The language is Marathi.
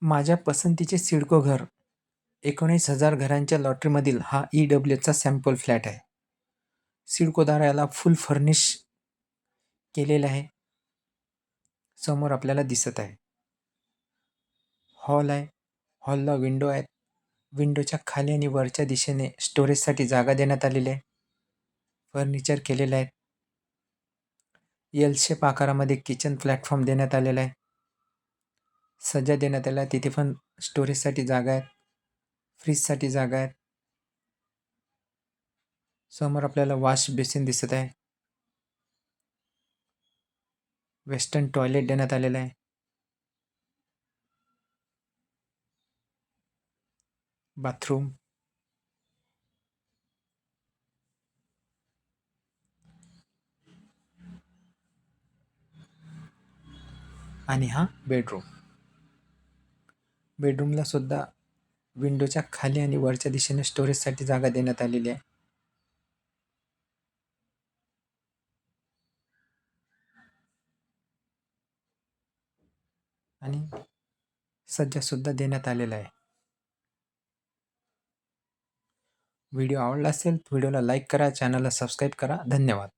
माझ्या पसंतीचे सिडको घर 19,000 घरांच्या लॉटरीमधील हा EWचा सॅम्पल फ्लॅट आहे. सिडको द्वारा याला फुल फर्निश केलेलं आहे. समोर आपल्याला दिसत आहे हॉल आहे. हॉलला विंडो आहेत. विंडोच्या खाली आणि वरच्या दिशेने स्टोरेजसाठी जागा देण्यात आलेली आहे. फर्निचर केलेलं आहे. एल शेप आकारामध्ये किचन प्लॅटफॉर्म देण्यात आलेला आहे. सज्जा देण्यात आला. तिथे पण स्टोरेजसाठी जागा आहेत. फ्रीजसाठी जागा आहेत. समोर आपल्याला वॉश बेसिन दिसत आहे. वेस्टर्न टॉयलेट देण्यात आलेलं आहे. बाथरूम, आणि हा बेडरूम. बेडरूमला सुद्धा विंडोच्या खाली आणि वरच्या दिशेने स्टोरेजसाठी जागा देण्यात आलेली आहे. आणि सज्जा सुद्धा देण्यात आलेला आहे. व्हिडिओ आवडला असेल तर व्हिडिओला लाईक करा, चॅनलला सबस्क्राईब करा. धन्यवाद.